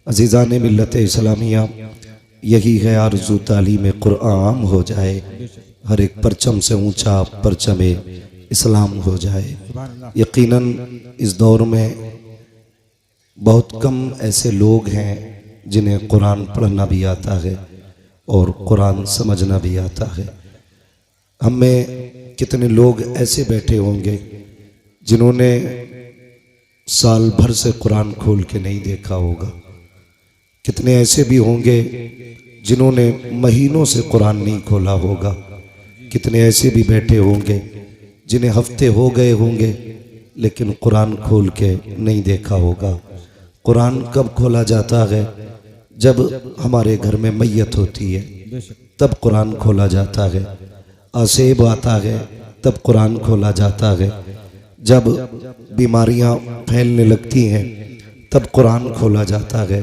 अज़ीज़ान मिल्लत इस्लामिया, यही है आरज़ू तालीम कुरान हो जाए, हर एक परचम से ऊंचा परचम इस्लाम हो जाए। यकीनन इस दौर में बहुत कम ऐसे लोग हैं जिन्हें कुरान पढ़ना भी आता है और कुरान समझना भी आता है। हम में कितने लोग ऐसे बैठे होंगे जिन्होंने साल भर से कुरान खोल के नहीं देखा होगा। कितने ऐसे भी होंगे जिन्होंने महीनों से कुरान नहीं खोला होगा। कितने ऐसे भी बैठे होंगे जिन्हें हफ्ते हो गए होंगे लेकिन कुरान खोल के नहीं देखा होगा। कुरान कब खोला जाता है? जब हमारे घर में मैयत होती है तब कुरान खोला जाता है। आसेब आता है तब कुरान खोला जाता है। जब बीमारियां फैलने लगती हैं तब कुरान खोला जाता है।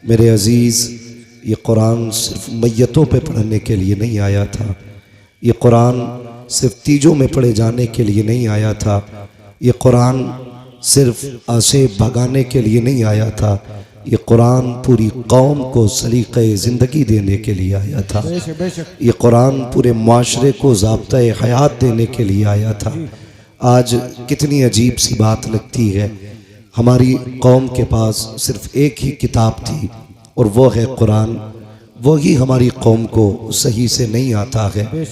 मेरे अजीज़, ये कुरान सिर्फ मैयतों पे पढ़ने के लिए नहीं आया था। ये कुरान सिर्फ तीजों में पढ़े जाने के लिए नहीं आया था। ये कुरान सिर्फ आसेब भगाने के लिए नहीं आया था। ये कुरान पूरी कौम को सलीक़े ज़िंदगी देने के लिए आया था। ये कुरान पूरे माशरे को ज़ाब्ता-ए हयात देने के लिए आया था। आज कितनी अजीब सी बात लगती है, हमारी कौम के पास सिर्फ एक ही किताब थी और वो है कुरान। वही हमारी कौम को सही से नहीं आता है।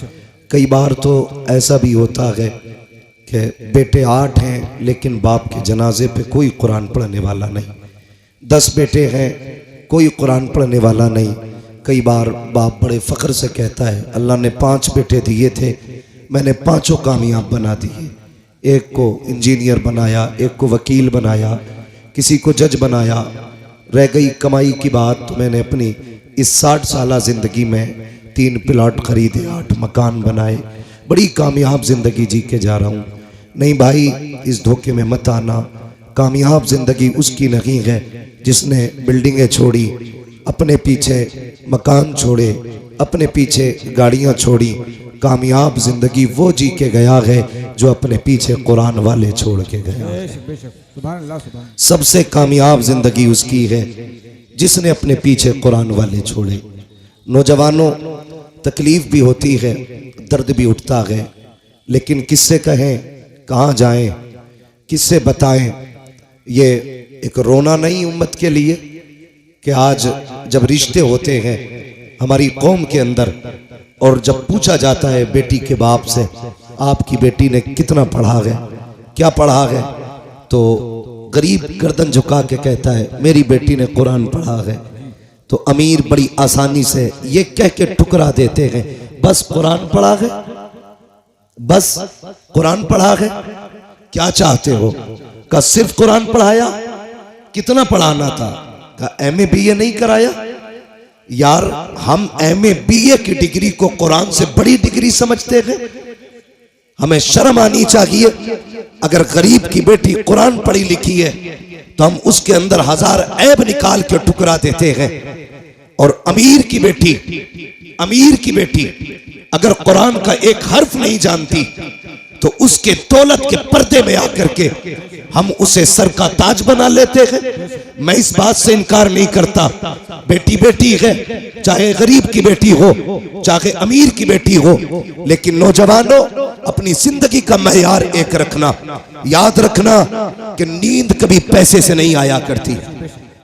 कई बार तो ऐसा भी होता है कि बेटे 8 हैं लेकिन बाप के जनाजे पे कोई कुरान पढ़ने वाला नहीं। 10 बेटे हैं, कोई कुरान पढ़ने वाला नहीं। कई बार बाप बड़े फ़ख्र से कहता है, अल्लाह ने 5 बेटे दिए थे, मैंने 5 कामयाब बना दिए। एक को इंजीनियर बनाया, एक को वकील बनाया, किसी को जज बनाया। रह गई कमाई की बात तो मैंने अपनी इस 60 साला ज़िंदगी में 3 प्लाट खरीदे, 8 मकान बनाए, बड़ी कामयाब ज़िंदगी जी के जा रहा हूँ। नहीं भाई, इस धोखे में मत आना। कामयाब ज़िंदगी उसकी नहीं है जिसने बिल्डिंगें छोड़ी, अपने पीछे मकान छोड़े, अपने पीछे गाड़ियाँ छोड़ी। कामयाब ज़िंदगी वो जी के गया है जो अपने पीछे कुरान वाले छोड़ के गया है। सबसे कामयाब ज़िंदगी उसकी है जिसने अपने पीछे कुरान वाले छोड़े। नौजवानों, तकलीफ़ भी होती है, दर्द भी उठता है, लेकिन किससे कहें, कहाँ जाएं, किससे बताएं? ये एक रोना नहीं उम्मत के लिए कि आज जब रिश्ते होते हैं हमारी कौम के अंदर और जब पूछा जाता है बेटी के बाप से, आपकी बेटी ने कितना पढ़ा है, क्या पढ़ा है, तो गरीब गर्दन झुका के कहता है मेरी बेटी ने कुरान पढ़ा है। तो अमीर बड़ी आसानी से ये कह के ठुकरा देते हैं, बस कुरान पढ़ा है, बस कुरान पढ़ा है। क्या चाहते हो? का सिर्फ कुरान पढ़ाया? कितना पढ़ाना था? का MA BA नहीं कराया? यार, हम MA BA की डिग्री को कुरान से बड़ी डिग्री समझते हैं। हमें शर्म आनी चाहिए। अगर गरीब की बेटी कुरान पढ़ी लिखी है तो हम उसके अंदर 1000 ऐब निकाल के ठुकरा देते हैं। और अमीर की बेटी अगर कुरान का एक हर्फ नहीं जानती तो उसके दौलत के पर्दे में आकर के हम उसे सर का ताज बना लेते हैं। मैं इस बात से इनकार नहीं करता, बेटी बेटी है, चाहे गरीब की बेटी हो चाहे अमीर की बेटी हो, लेकिन नौजवानों, अपनी जिंदगी का मैयार एक रखना। याद रखना कि नींद कभी पैसे से नहीं आया करती,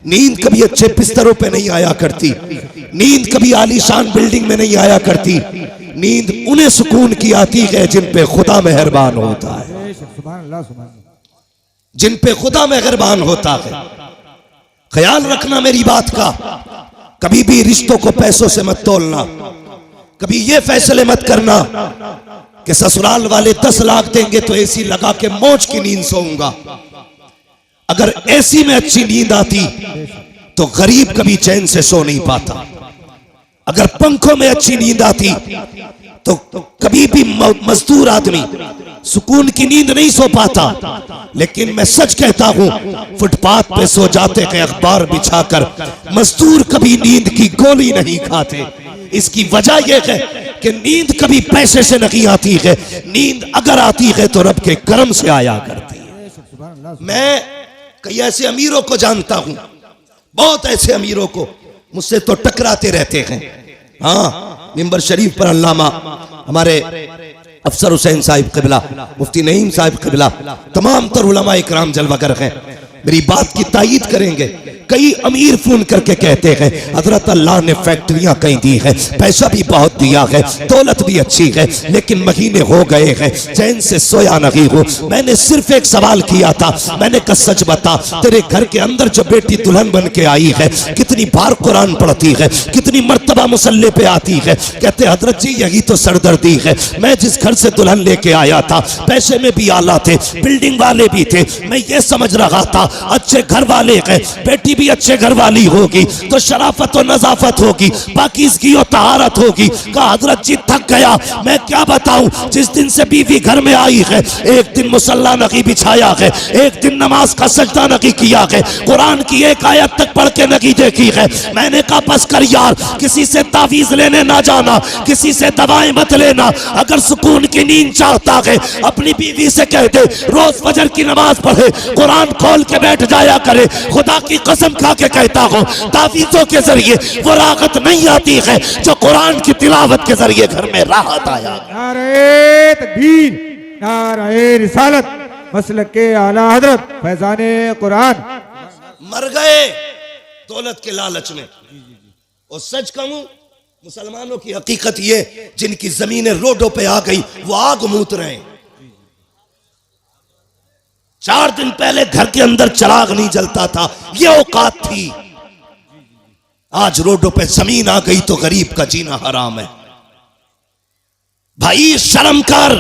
नींद कभी अच्छे बिस्तरों पे नहीं आया करती, नींद कभी आलीशान बिल्डिंग में नहीं आया करती। नींद उन्हें सुकून की आती है जिन पे खुदा मेहरबान होता है, जिन पे खुदा मेहरबान होता है। ख्याल रखना मेरी बात का, कभी भी रिश्तों को पैसों से मत तोलना। कभी ये फैसले मत करना कि ससुराल वाले 10 लाख देंगे तो AC लगा के मौज की नींद सोऊंगा। अगर AC में अच्छी नींद आती तो गरीब कभी चैन से सो नहीं पाता। अगर पंखों में अच्छी नींद आती तो कभी भी मजदूर आदमी सुकून की नींद नहीं सो पाता। लेकिन मैं सच कहता हूं, फुटपाथ पे सो जाते हैं अखबार बिछाकर, मजदूर कभी नींद की गोली नहीं खाते। इसकी वजह यह है कि नींद कभी पैसे से नहीं आती है, नींद अगर आती है तो रब के करम से आया करती है। मैं कई ऐसे अमीरों को जानता हूं बहुत ऐसे अमीरों को मुझसे तो टकराते रहते हैं। हाँ, मिंबर शरीफ पर अल्लामा हमारे अफसर हुसैन साहिब क़िबला, मुफ्ती नईम साहिब क़िबला, तमाम तर उलमा इकराम जलवागर हैं, मेरी बात की तायीद करेंगे। कई अमीर फोन करके कहते हैं हजरत अल्लाह ने फैक्ट्रियां कहीं दी है, पैसा भी बहुत दिया है, दौलत भी अच्छी है, लेकिन महीने हो गए हैं चैन से सोया नहीं हूँ। मैंने सिर्फ एक सवाल किया था, मैंने कहा सच बता, तेरे घर के अंदर जो बेटी दुल्हन बन के आई है कितनी बार कुरान पढ़ती है, कितनी मर्तबा मुसल्ले पे आती है? कहते हजरत जी यही तो सरदर्दी है। मैं जिस घर से दुल्हन लेके आया था पैसे में भी आला थे, बिल्डिंग वाले भी थे, मैं ये समझ रहा था अच्छे घर वाले हैं, बेटी भी अच्छे घर वाली होगी तो शराफत और नजाफत होगी, पाकीज़गी और तहारत होगी। कहा हजरत जी थक गया, मैं क्या बताऊं, जिस दिन से बीवी घर में आई है एक दिन मुसल्ला नहीं बिछाया है, एक दिन नमाज का सजदा नहीं किया है, कुरान की एक आयत तक पढ़ के नहीं देखी है। मैंने कहा बस कर यार, किसी से तावीज लेने ना जाना, किसी से दवाएं मत लेना, अगर सुकून की नींद चाहता है अपनी बीवी से कह दे रोज फजर की नमाज पढ़े, कुरान खोल के बैठ जाया करे। खुदा की कसम खा के कहता हूँ तावीज़ों के जरिए वो राहत नहीं आती है जो कुरान की तिलावत के जरिए घर में राहत आया। नारे तकबीर, नारे रिसालत, मसलक के आला हजरत फैजाने कुरान। मर गए दौलत के लालच में। और सच कहूं मुसलमानों की हकीकत ये, जिनकी जमीनें रोडों पे आ गई वो आग मूत रहे हैं। 4 दिन पहले घर के अंदर चिराग नहीं जलता था, ये औकात थी। आज रोडों पे जमीन आ गई तो गरीब का जीना हराम है। भाई शर्म कर,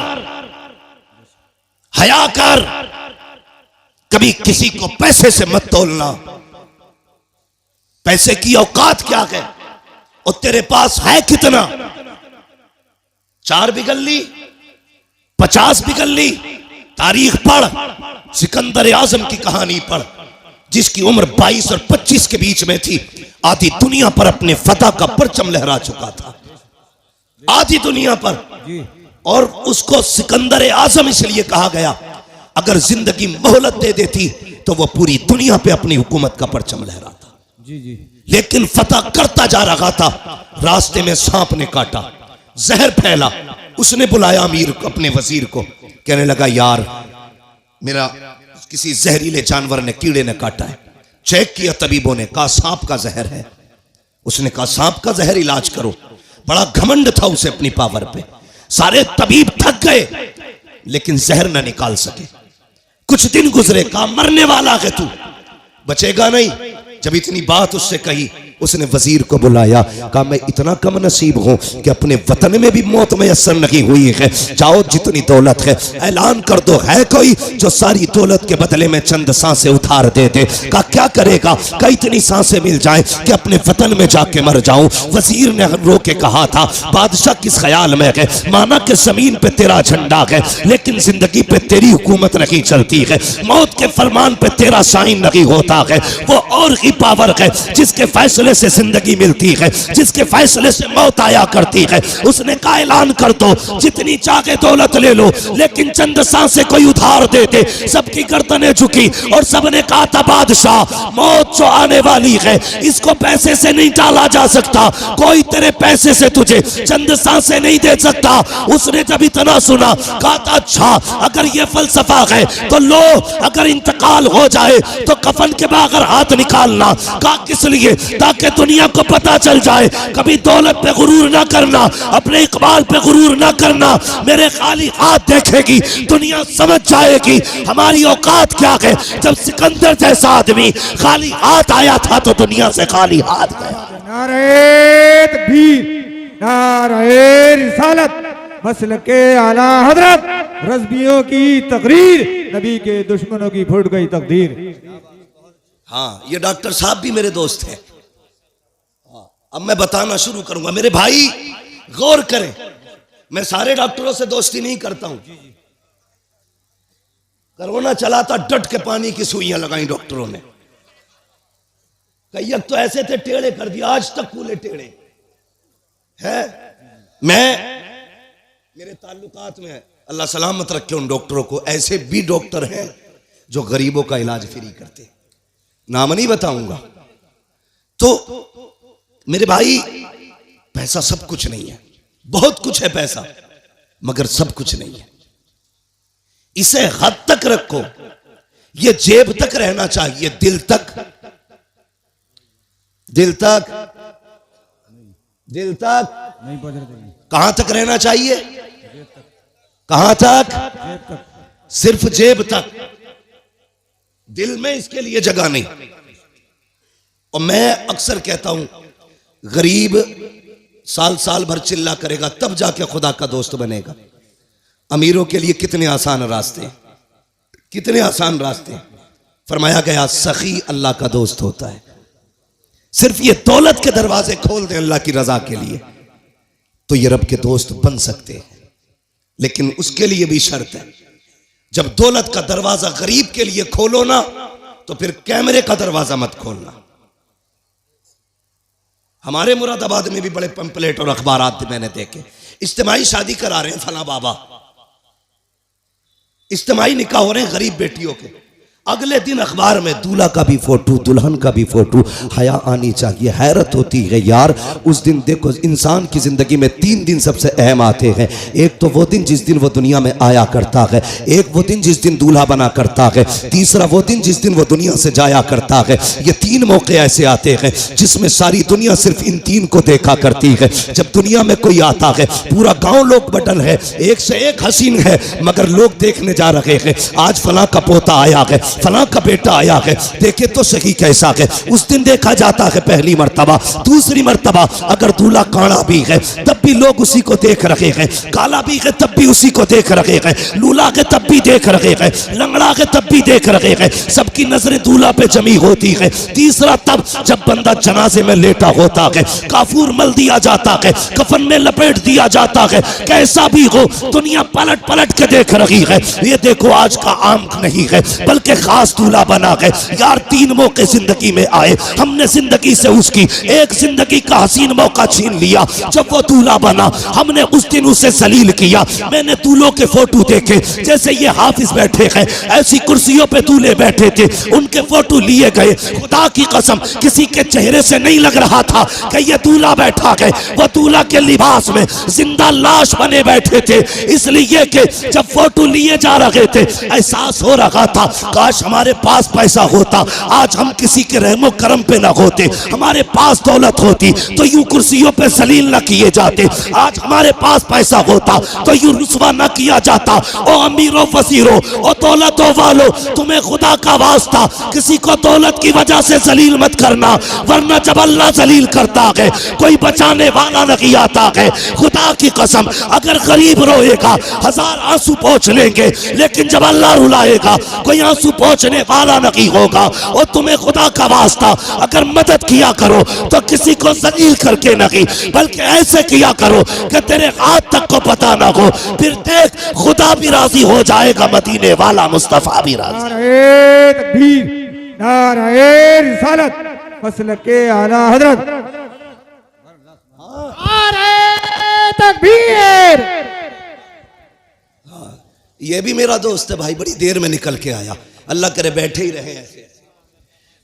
हया कर, कभी किसी को पैसे से मत तोलना। पैसे की औकात क्या है और तेरे पास है कितना? 4 बिगल ली, 50 बिगल ली। तारीख पढ़, सिकंदर आजम की कहानी पढ़, जिसकी उम्र 22 और 25 के बीच में थी, आधी दुनिया पर अपने फतह का परचम लहरा चुका था, आधी दुनिया पर। और उसको सिकंदर आजम इसलिए कहा गया, अगर जिंदगी मोहलत दे देती तो वो पूरी दुनिया पे अपनी हुकूमत का परचम लहराता। लेकिन फतह करता जा रहा था, रास्ते में सांप ने काटा, जहर फैला। उसने बुलाया अमीर को, अपने वजीर को, कहने लगा यार मेरा किसी जहरीले जानवर ने, कीड़े ने काटा है। चेक किया तबीबों ने, कहा सांप का जहर है। उसने कहा सांप का जहर इलाज करो। बड़ा घमंड था उसे अपनी पावर पे। सारे तबीब थक गए लेकिन जहर ना निकाल सके। कुछ दिन गुजरे, कहा मरने वाला है तू, बचेगा नहीं। जब इतनी बात उससे कही, उसने वजीर को बुलाया, कहा मैं इतना कम नसीब हूं कि अपने वतन में भी मौत मैसर नहीं हुई है। जाओ जितनी दौलत है ऐलान कर दो, है कोई जो सारी दौलत के बदले में चंद सांसें उधार दे दे। कहा क्या करेगा? कहा इतनी सांसें मिल जाए कि अपने वतन में जाके मर जाऊं। वजीर ने रो के कहा था बादशाह किस ख्याल में है, माना कि जमीन पे तेरा झंडा है लेकिन जिंदगी पे तेरी हुकूमत नहीं चलती है, मौत के फरमान पे तेरा साइन नहीं होता है। वो और ही पावर है जिसके फैसले से जिंदगी मिलती है, जिसके फैसले से मौत आया करती है। उसने कहा ऐलान कर दो जितनी चाहे दौलत ले लो लेकिन चंद सांसें कोई उधार दे दे। सबकी गर्दनें झुकी और सबने कहा था बादशाह मौत जो आने वाली है इसको पैसे से नहीं टाला जा सकता, कोई तेरे पैसे से तुझे चंद सांसें नहीं दे सकता। उसने जब इतना सुना कहा था अच्छा अगर ये फलसफा है तो लो, अगर इंतकाल हो जाए तो कफन के बगैर हाथ निकालना। कहा किस लिए? ताकि दुनिया को पता चल जाए। कभी दौलत पे गुरूर ना करना, अपने इकबाल पे गुरूर ना करना। मेरे खाली हाथ देखेगी दुनिया समझ जाएगी हमारी औकात क्या है। जब सिकंदर जैसा आदमी खाली हाथ आया था तो दुनिया से खाली हाथ गया। नारे तकबीर, नारे रिसालत, मसलके आला हजरत, रज़बियों की तकरीर, नबी के दुश्मनों की फूट गई तकदीर। हाँ, ये डॉक्टर साहब भी मेरे दोस्त हैं। अब मैं बताना शुरू करूंगा। मेरे भाई गौर करें, मैं सारे डॉक्टरों से दोस्ती नहीं करता हूं। कोरोना चला था, डट के पानी की सुइयां लगाई डॉक्टरों ने। कई तो ऐसे थे टेढ़े कर दिया, आज तक कूले टेढ़े है। मेरे ताल्लुकात में अल्लाह सलामत रखे उन डॉक्टरों को। ऐसे भी डॉक्टर हैं जो गरीबों का इलाज फ्री करते, नाम नहीं बताऊंगा। तो मेरे भाई, पैसा सब कुछ नहीं है, बहुत कुछ है पैसा, मगर सब कुछ नहीं है। इसे हद तक रखो, ये जेब तक रहना चाहिए, दिल तक, दिल तक, दिल तक नहीं पहुंच रहे। कहां तक रहना चाहिए? कहां तक? सिर्फ जेब तक, दिल में इसके लिए जगह नहीं। और मैं अक्सर कहता हूं, गरीब साल साल भर चिल्ला करेगा तब जाके खुदा का दोस्त बनेगा। अमीरों के लिए कितने आसान रास्ते हैं, कितने आसान रास्ते हैं। फरमाया गया सखी अल्लाह का दोस्त होता है। सिर्फ ये दौलत के दरवाजे खोल दें अल्लाह की रजा के लिए तो ये रब के दोस्त बन सकते हैं, लेकिन उसके लिए भी शर्त है। जब दौलत का दरवाजा गरीब के लिए खोलो ना, तो फिर कैमरे का दरवाजा मत खोलना। हमारे मुरादाबाद में भी बड़े पंपलेट और अखबारात मैंने देखे, इज्तिमाई शादी करा रहे हैं फला बाबा, इज्तिमाई निकाह हो रहे हैं गरीब बेटियों के। अगले दिन अखबार में दूल्हा का भी फोटो, दुल्हन का भी फोटो। हया आनी चाहिए। हैरत होती है यार, उस दिन देखो इंसान की जिंदगी में 3 दिन सबसे अहम आते हैं। एक तो वो दिन जिस दिन वो दुनिया में आया करता है, एक वो दिन जिस दिन दूल्हा बना करता है, तीसरा वो दिन जिस दिन वो दुनिया से जाया करता है। ये 3 मौके ऐसे आते हैं जिसमें सारी दुनिया सिर्फ इन 3 को देखा करती है। जब दुनिया में कोई आता है, पूरा गांव लोग बटन है, एक से एक हसीन है, मगर लोग देखने जा रहे हैं आज फला का पोता आया है, फला का बेटा आया है, देखे तो सही कैसा है। उस दिन देखा जाता है पहली मर्तबा। दूसरी मर्तबा अगर दूल्हा काड़ा भी है तब भी लोग उसी को देख रहे हैं, काला भी है तब भी उसी को देख रहे हैं, लूला है तब भी देख रहे हैं, लंगड़ा है तब भी देख रहे हैं। सबकी नजरें दूल्हा पे जमी होती है। तीसरा तब जब बंदा जनाजे में लेटा होता है, काफूर मल दिया जाता है, कफन में लपेट दिया जाता है, कैसा भी हो दुनिया पलट पलट के देख रही है। ये देखो आज का आम नहीं है बल्कि खास दूल्हा बना है। यार 3 मौके जिंदगी में आए, हमने जिंदगी से उसकी एक जिंदगी का हसीन मौका छीन लिया। जब वो दूल्हा बना हमने उस दिन उसे जलील किया। मैंने दूल्हों के फोटो देखे, जैसे ये हाफिज बैठे हैं ऐसी कुर्सियों पे दूल्हे बैठे थे, उनके फोटो लिए गए। खुदा की कसम किसी के चेहरे से नहीं लग रहा था कि ये दूल्हा बैठा है। वो दूल्हा के लिबास में जिंदा लाश बने बैठे थे, इसलिए कि जब फोटो लिए जा रहे थे एहसास हो रहा था काश हमारे पास पैसा होता, आज हम किसी के रहमो करम पे ना होते। हमारे पास दौलत होती तो यूं कुर्सियों पे जलील न किए जाते। आज हमारे पास पैसा होता तो यूं रुस्वा न किया जाता। ओ अमीरों फसीरों, ओ दौलतों वालों, तुम्हें खुदा का वास्ता किसी को दौलत की वजह से जलील मत करना, वरना जब अल्लाह जलील करता है कोई बचाने वाला नहीं आता है। खुदा की कसम अगर गरीब रोएगा 1000 आंसू पोंछ लेंगे, लेकिन जब अल्लाह रुलाएगा कोई आंसू पहुंचने वाला नहीं होगा। और तुम्हें खुदा का वास्ता अगर मदद किया करो तो किसी को जलील करके नहीं, बल्कि ऐसे किया करो कि तेरे हाथ तक को पता ना हो। फिर देख खुदा भी राजी हो जाएगा, मदीने वाला मुस्तफा भी राजी। नारे तकबीर, नारे रिसालत, मसलके आला हजरत, नारे तकबीर। ये भी मेरा दोस्त है भाई, बड़ी देर में निकल के आया। अल्लाह करे बैठे ही रहे ऐसे,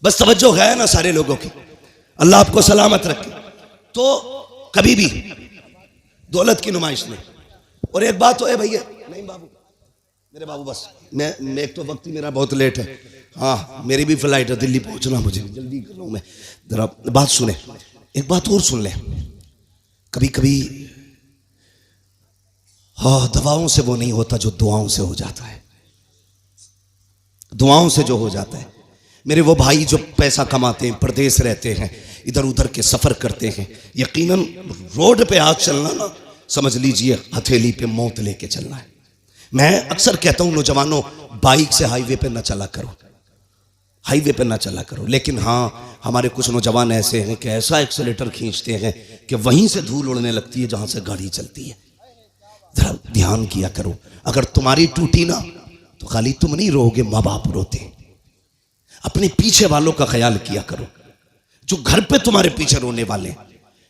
बस तवज्जो है ना सारे लोगों की। अल्लाह आपको सलामत रखे। तो कभी भी दौलत की नुमाइश नहीं। और एक बात तो है भैया, नहीं बाबू, मेरे बाबू बस मैं एक तो वक्त ही मेरा बहुत लेट है। हाँ मेरी भी फ्लाइट है, दिल्ली पहुंचना, मुझे जल्दी कर लूँ मैं। जरा बात सुने, एक बात और सुन ले। कभी कभी हाँ दवाओं से वो नहीं होता जो दुआओं से हो जाता है। दुआओं से जो हो जाता है। मेरे वो भाई जो पैसा कमाते हैं, परदेश रहते हैं, इधर उधर के सफर करते हैं, यकीनन रोड पे हाथ चलना ना समझ लीजिए हथेली पे मौत लेके चलना है। मैं अक्सर कहता हूं नौजवानों, बाइक से हाईवे पे ना चला करो, हाईवे पे ना चला करो। लेकिन हाँ हमारे कुछ नौजवान ऐसे हैं कि ऐसा एक्सीलेटर खींचते हैं कि वहीं से धूल उड़ने लगती है जहां से गाड़ी चलती है। जरा ध्यान किया करो, अगर तुम्हारी टूटी ना तो खाली तुम नहीं रोओगे, माँ बाप रोते। अपने पीछे वालों का ख्याल किया करो, जो घर पे तुम्हारे पीछे रोने वाले।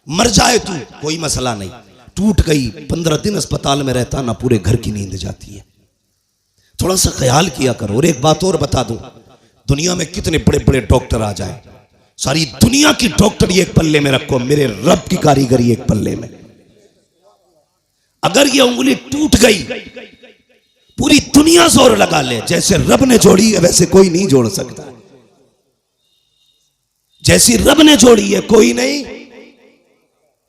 मर जाए तू कोई मसला नहीं, टूट गई 15 दिन अस्पताल में रहता ना, पूरे घर की नींद जाती है। थोड़ा सा ख्याल किया करो। और एक बात और बता दूं, दुनिया में कितने बड़े बड़े डॉक्टर आ जाए, सारी दुनिया की डॉक्टरी एक पल्ले में रखो, मेरे रब की कारीगरी एक पल्ले में। अगर ये उंगली टूट गई, पूरी दुनिया जोर लगा ले, जैसे रब ने जोड़ी है वैसे कोई नहीं जोड़ सकता। जैसी रब ने जोड़ी है कोई नहीं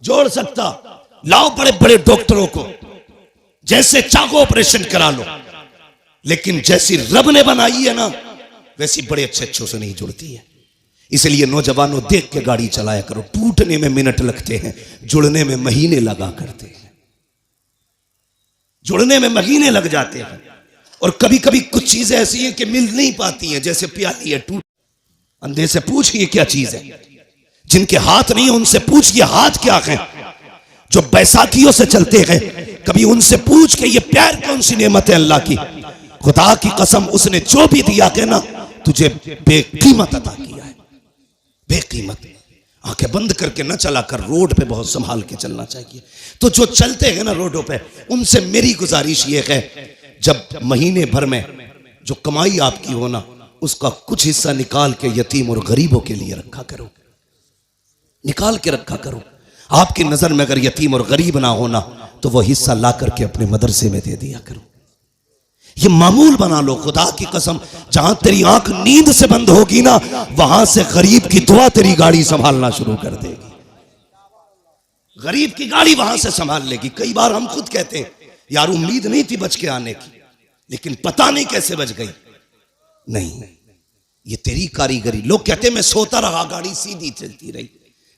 जोड़ सकता। लाओ बड़े बड़े डॉक्टरों को, जैसे चाहो ऑपरेशन करा लो, लेकिन जैसी रब ने बनाई है ना वैसी बड़े अच्छे अच्छों से नहीं जुड़ती है। इसलिए नौजवानों देख के गाड़ी चलाया करो। टूटने में मिनट लगते हैं, जुड़ने में महीने लगा करते हैं। जुड़ने में महीने लग जाते हैं। और कभी कभी कुछ चीजें ऐसी हैं कि मिल नहीं पाती हैं, जैसे प्याली है टूट। अंधे से पूछिए क्या चीज है, जिनके हाथ नहीं है उनसे पूछिए हाथ क्या है। जो बैसाखियों से चलते हैं कभी उनसे पूछ के ये प्यार कौन सी नेमत है अल्लाह की। खुदा की कसम उसने जो भी दिया है ना तुझे बेकीमत अता किया है, बेकीमत। आंखें बंद करके न चला कर, रोड पे बहुत संभाल के चलना चाहिए। तो जो चलते हैं ना रोडों पे, उनसे मेरी गुजारिश ये है, जब महीने भर में जो कमाई आपकी हो ना उसका कुछ हिस्सा निकाल के यतीम और गरीबों के लिए रखा करो, निकाल के रखा करो। आपकी नजर में अगर यतीम और गरीब ना होना तो वो हिस्सा ला करके अपने मदरसे में दे दिया करो। ये मामूल बना लो। खुदा की कसम, जहां तेरी आंख नींद से बंद होगी ना वहां से गरीब की दुआ तेरी गाड़ी संभालना शुरू कर देगी। गरीब की गाड़ी वहां से संभाल लेगी। कई बार हम खुद कहते हैं यार उम्मीद नहीं थी बच के आने की, लेकिन पता नहीं कैसे बच गई। नहीं, ये तेरी कारीगरी। लोग कहते हैं मैं सोता रहा गाड़ी सीधी चलती रही।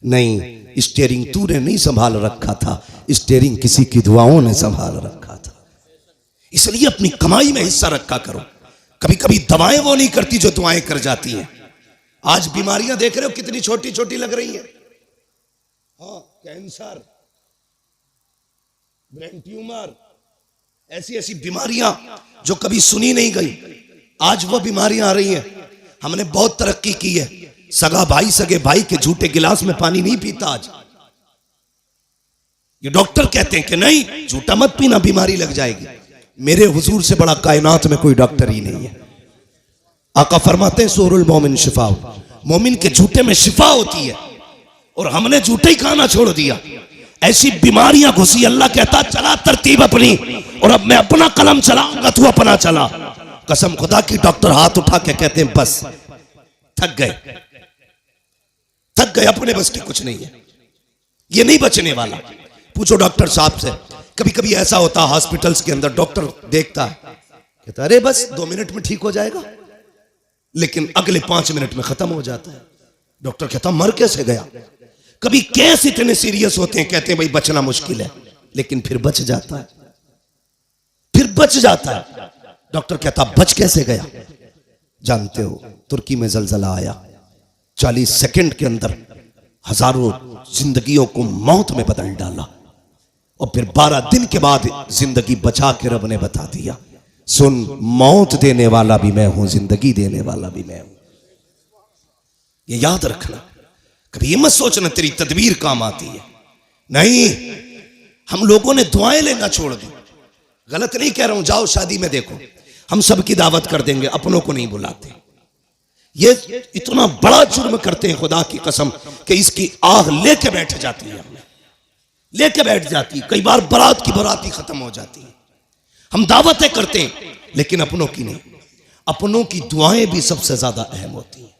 नहीं, स्टीयरिंग तूने नहीं संभाल रखा था, स्टीयरिंग किसी की दुआओं ने संभाल रखा था। इसलिए अपनी कमाई में हिस्सा रखा करो। कभी कभी दवाएं वो नहीं करती जो दुआएं कर जाती हैं। आज बीमारियां देख रहे हो कितनी छोटी छोटी लग रही हैं। हाँ, कैंसर, ब्रेन ट्यूमर, ऐसी ऐसी बीमारियां जो कभी सुनी नहीं गई, आज वो बीमारियां आ रही हैं। हमने बहुत तरक्की की है। सगा भाई सगे भाई के झूठे गिलास में पानी नहीं पीता आज। ये डॉक्टर कहते हैं कि नहीं झूठा मत पीना, बीमारी लग जाएगी। मेरे हुजूर से बड़ा कायनात में कोई डॉक्टर ही नहीं है। आका फरमाते हैं सूरुल मोमिन शिफा, मोमिन के झूठे में शिफा होती है। और हमने झूठे ही खाना छोड़ दिया, ऐसी बीमारियां घुसी। अल्लाह कहता चला तरतीब अपनी, और अब मैं अपना कलम चलाऊंगा, तू अपना चला। कसम खुदा की, डॉक्टर हाथ उठा के कहते हैं बस थक गए, थक गए, अपने बस की कुछ नहीं है, ये नहीं बचने वाला। पूछो डॉक्टर साहब से। कभी कभी ऐसा होता हॉस्पिटल्स के अंदर, डॉक्टर देखता है कहता अरे बस 2 मिनट में ठीक हो जाएगा, लेकिन अगले 5 मिनट में खत्म हो जाता है। डॉक्टर कहता मर कैसे गया। कभी केस इतने सीरियस होते हैं, कहते हैं भाई बचना मुश्किल है, लेकिन फिर बच जाता है, फिर बच जाता है। डॉक्टर कहता बच कैसे गया। जानते हो तुर्की में जलजला आया, 40 सेकंड के अंदर हजारों जिंदगियों को मौत में बदल डाला, और फिर 12 दिन के बाद जिंदगी बचा के रब ने बता दिया सुन मौत देने वाला भी मैं हूं, जिंदगी देने वाला भी मैं हूं। ये याद रखना। कभी ये मत सोचना तेरी तदबीर काम आती है। नहीं, हम लोगों ने दुआएं लेना छोड़ दी। गलत नहीं कह रहा हूं, जाओ शादी में देखो, हम सबकी दावत कर देंगे, अपनों को नहीं बुलाते। ये इतना बड़ा जुर्म करते हैं खुदा की कसम कि इसकी आग लेके बैठ जाती है, हमें लेके बैठ जाती है। कई बार बारात की बारात ही खत्म हो जाती है। हम दावतें करते हैं लेकिन अपनों की नहीं। अपनों की दुआएं भी सबसे ज्यादा अहम होती हैं।